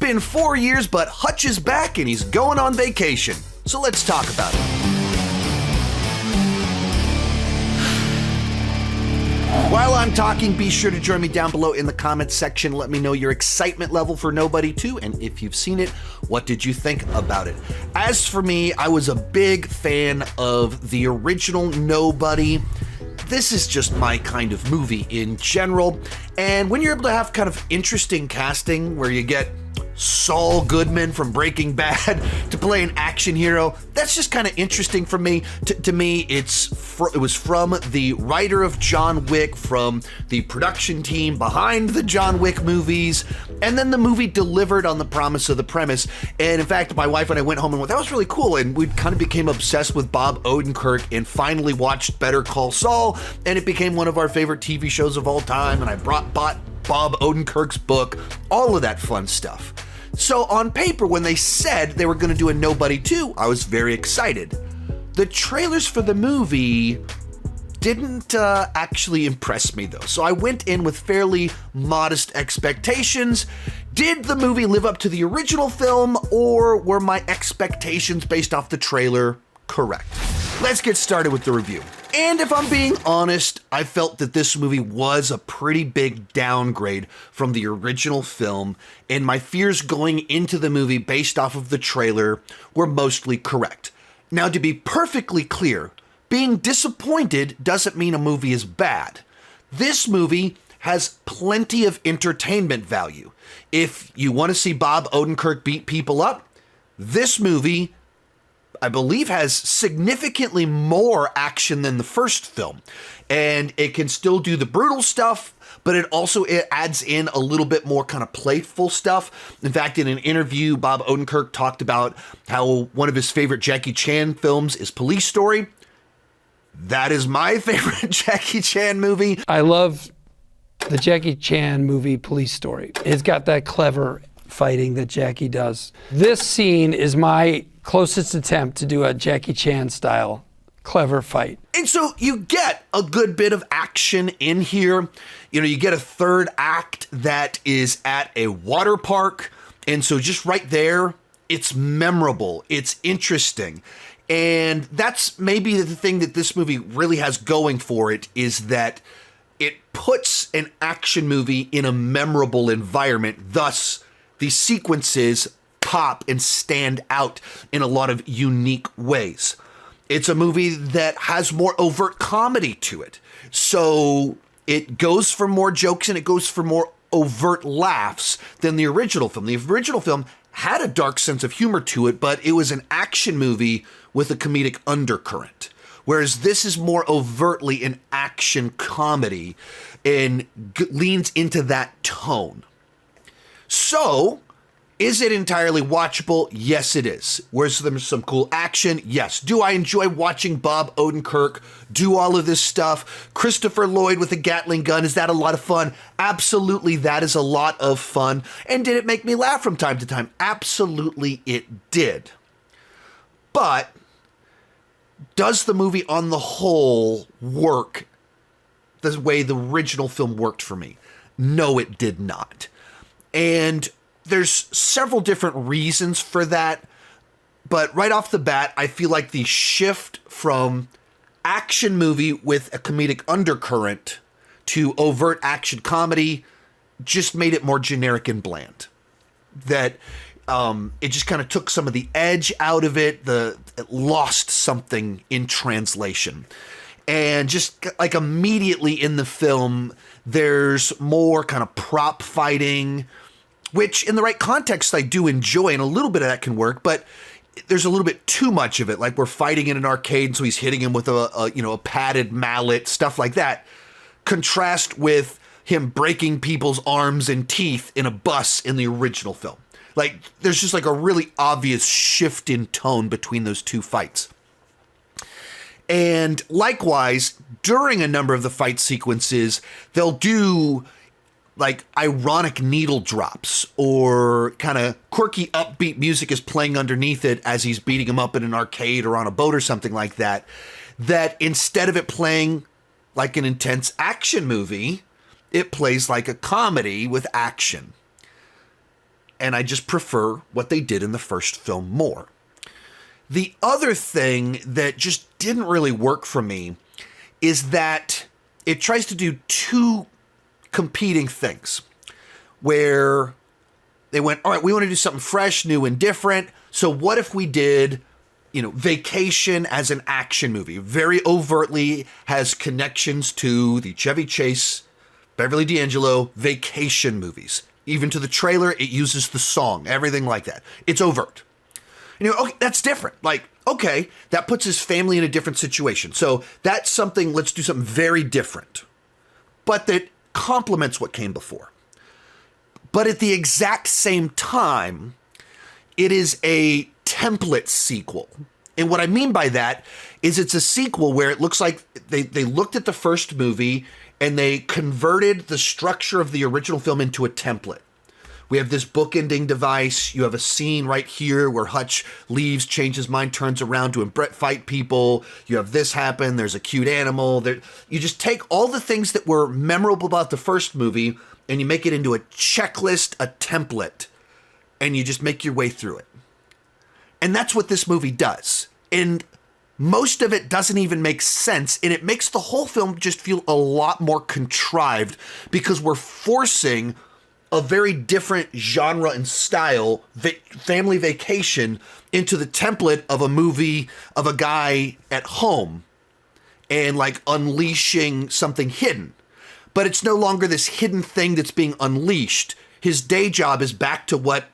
been 4 years, but Hutch is back and he's going on vacation. So let's talk about it. While I'm talking, be sure to join me down below in the comments section. Let me know your excitement level for Nobody 2, and if you've seen it, what did you think about it? As for me, I was a big fan of the original Nobody. This is just my kind of movie in general, and when you're able to have kind of interesting casting where you get Saul Goodman from Breaking Bad to play an action hero, that's just kind of interesting for me. To me, it was from the writer of John Wick, from the production team behind the John Wick movies, and then the movie delivered on the promise of the premise. And in fact, my wife and I went home and went, that was really cool, and we kind of became obsessed with Bob Odenkirk and finally watched Better Call Saul, and it became one of our favorite TV shows of all time, and I bought Bob Odenkirk's book, all of that fun stuff. So on paper, when they said they were going to do a Nobody 2, I was very excited. The trailers for the movie didn't actually impress me though, so I went in with fairly modest expectations. Did the movie live up to the original film, or were my expectations based off the trailer correct? Let's get started with the review. And if I'm being honest, I felt that this movie was a pretty big downgrade from the original film, and my fears going into the movie based off of the trailer were mostly correct. Now, to be perfectly clear, being disappointed doesn't mean a movie is bad. This movie has plenty of entertainment value. If you want to see Bob Odenkirk beat people up, this movie, I believe, has significantly more action than the first film, and it can still do the brutal stuff, but it adds in a little bit more kind of playful stuff. In fact, in an interview, Bob Odenkirk talked about how one of his favorite Jackie Chan films is Police Story. That is my favorite Jackie Chan movie. I love the Jackie Chan movie Police Story. It's got that clever fighting that Jackie does. This scene is my closest attempt to do a Jackie Chan style clever fight. And so you get a good bit of action in here. You know, you get a third act that is at a water park. And so just right there, it's memorable. It's interesting. And that's maybe the thing that this movie really has going for it, is that it puts an action movie in a memorable environment. Thus, the sequences pop and stand out in a lot of unique ways. It's a movie that has more overt comedy to it. So it goes for more jokes and it goes for more overt laughs than the original film. The original film had a dark sense of humor to it, but it was an action movie with a comedic undercurrent. Whereas this is more overtly an action comedy and leans into that tone. So, is it entirely watchable? Yes, it is. Where's there some cool action? Yes. Do I enjoy watching Bob Odenkirk do all of this stuff? Christopher Lloyd with a Gatling gun, is that a lot of fun? Absolutely, that is a lot of fun. And did it make me laugh from time to time? Absolutely, it did. But does the movie on the whole work the way the original film worked for me? No, it did not. And there's several different reasons for that, but right off the bat, I feel like the shift from action movie with a comedic undercurrent to overt action comedy just made it more generic and bland. That it just kind of took some of the edge out of it. It lost something in translation. And just like immediately in the film, there's more kind of prop fighting, which in the right context I do enjoy, and a little bit of that can work, but there's a little bit too much of it. Like we're fighting in an arcade, so he's hitting him with a padded mallet, stuff like that. Contrast with him breaking people's arms and teeth in a bus in the original film. Like there's just like a really obvious shift in tone between those two fights. And likewise, during a number of the fight sequences, they'll do like ironic needle drops or kind of quirky upbeat music is playing underneath it as he's beating him up in an arcade or on a boat or something like that, that instead of it playing like an intense action movie, it plays like a comedy with action. and I just prefer what they did in the first film more. The other thing that just didn't really work for me is that it tries to do two competing things where they went, all right, we want to do something fresh, new, and different. So what if we did, Vacation as an action movie? Very overtly has connections to the Chevy Chase, Beverly D'Angelo Vacation movies. Even to the trailer, it uses the song, everything like that. It's overt. And okay, that's different. Like, okay, that puts his family in a different situation. So that's something, let's do something very different. But that complements what came before. But at the exact same time, it is a template sequel. And what I mean by that is it's a sequel where it looks like they looked at the first movie and they converted the structure of the original film into a template. We have this bookending device. You have a scene right here where Hutch leaves, changes mind, turns around to fight people. You have this happen. There's a cute animal. You just take all the things that were memorable about the first movie and you make it into a checklist, a template, and you just make your way through it. And that's what this movie does. And most of it doesn't even make sense, and it makes the whole film just feel a lot more contrived because we're forcing a very different genre and style, family vacation, into the template of a movie of a guy at home and like unleashing something hidden. But it's no longer this hidden thing that's being unleashed. His day job is back to what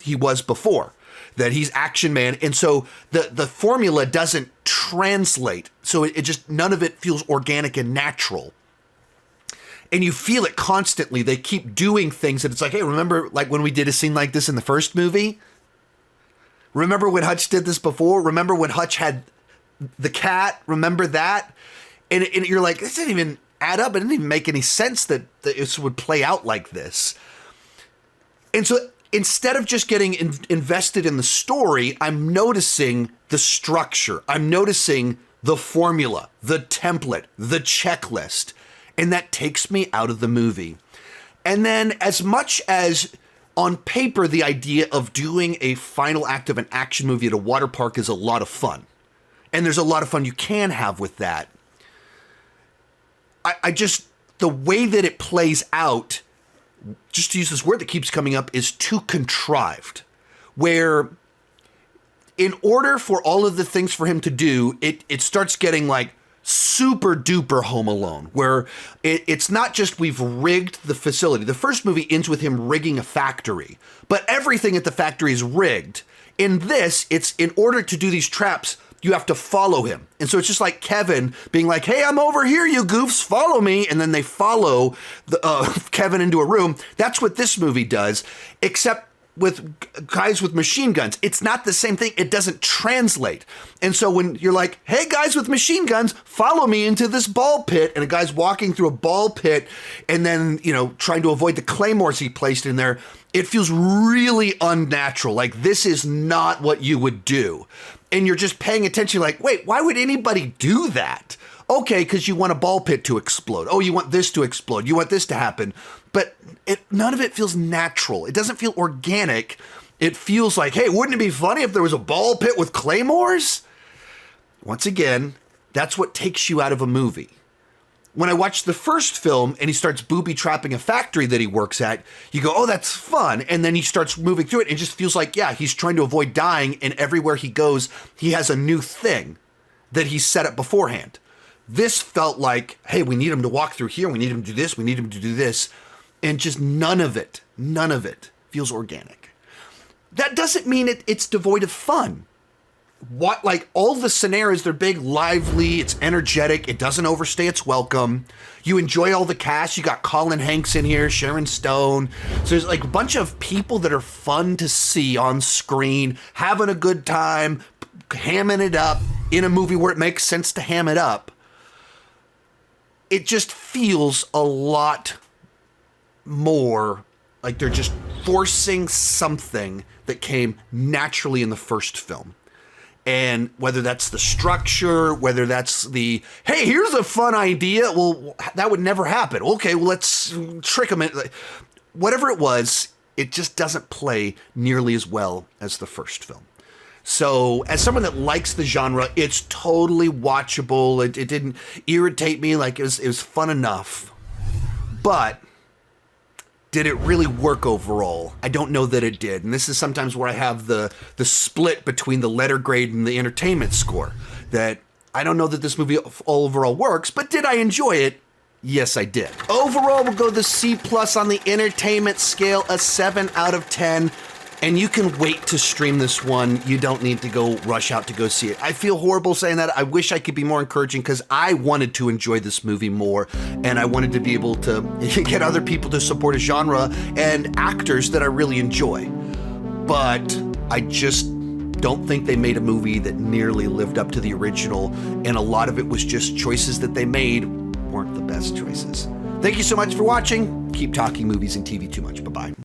he was before, that he's action man. And so the formula doesn't translate. So it just, none of it feels organic and natural. And you feel it constantly. They keep doing things that it's like, hey, remember like when we did a scene like this in the first movie? Remember when Hutch did this before? Remember when Hutch had the cat? Remember that? And you're like, this didn't even add up. It didn't even make any sense that this would play out like this. And so instead of just getting invested in the story, I'm noticing the structure. I'm noticing the formula, the template, the checklist. And that takes me out of the movie. And then as much as on paper, the idea of doing a final act of an action movie at a water park is a lot of fun. And there's a lot of fun you can have with that. I just, the way that it plays out, just to use this word that keeps coming up, is too contrived. Where in order for all of the things for him to do, it starts getting like super duper Home Alone, where it's not just we've rigged the facility. The first movie ends with him rigging a factory, but everything at the factory is rigged. In this, it's in order to do these traps, you have to follow him. And so it's just like Kevin being like, hey, I'm over here, you goofs, follow me. And then they follow Kevin into a room. That's what this movie does, except with guys with machine guns. It's not the same thing. It doesn't translate. And so when you're like, hey, guys with machine guns, follow me into this ball pit, and a guy's walking through a ball pit and then, trying to avoid the claymores he placed in there, it feels really unnatural. Like, this is not what you would do. And you're just paying attention like, wait, why would anybody do that? Okay, because you want a ball pit to explode. Oh, you want this to explode. You want this to happen. But none of it feels natural. It doesn't feel organic. It feels like, hey, wouldn't it be funny if there was a ball pit with claymores? Once again, that's what takes you out of a movie. When I watched the first film and he starts booby trapping a factory that he works at, you go, oh, that's fun. And then he starts moving through it and it just feels like, yeah, he's trying to avoid dying. And everywhere he goes, he has a new thing that he's set up beforehand. This felt like, hey, we need him to walk through here. We need him to do this. We need him to do this. And just none of it feels organic. That doesn't mean it's devoid of fun. Like all the scenarios, they're big, lively, it's energetic, it doesn't overstay its welcome. You enjoy all the cast. You got Colin Hanks in here, Sharon Stone. So there's like a bunch of people that are fun to see on screen, having a good time, hamming it up in a movie where it makes sense to ham it up. It just feels a lot more like they're just forcing something that came naturally in the first film. And whether that's the structure, whether that's the, hey, here's a fun idea. Well, that would never happen. Okay, well, let's trick them. Whatever it was, it just doesn't play nearly as well as the first film. So as someone that likes the genre, it's totally watchable. It didn't irritate me. Like it was fun enough. But did it really work overall? I don't know that it did. And this is sometimes where I have the split between the letter grade and the entertainment score. That I don't know that this movie overall works, but did I enjoy it? Yes, I did. Overall, we'll go the C+ on the entertainment scale, a 7 out of 10. And you can wait to stream this one. You don't need to go rush out to go see it. I feel horrible saying that. I wish I could be more encouraging because I wanted to enjoy this movie more, and I wanted to be able to get other people to support a genre and actors that I really enjoy. But I just don't think they made a movie that nearly lived up to the original, and a lot of it was just choices that they made weren't the best choices. Thank you so much for watching. Keep talking movies and TV too much. Bye-bye.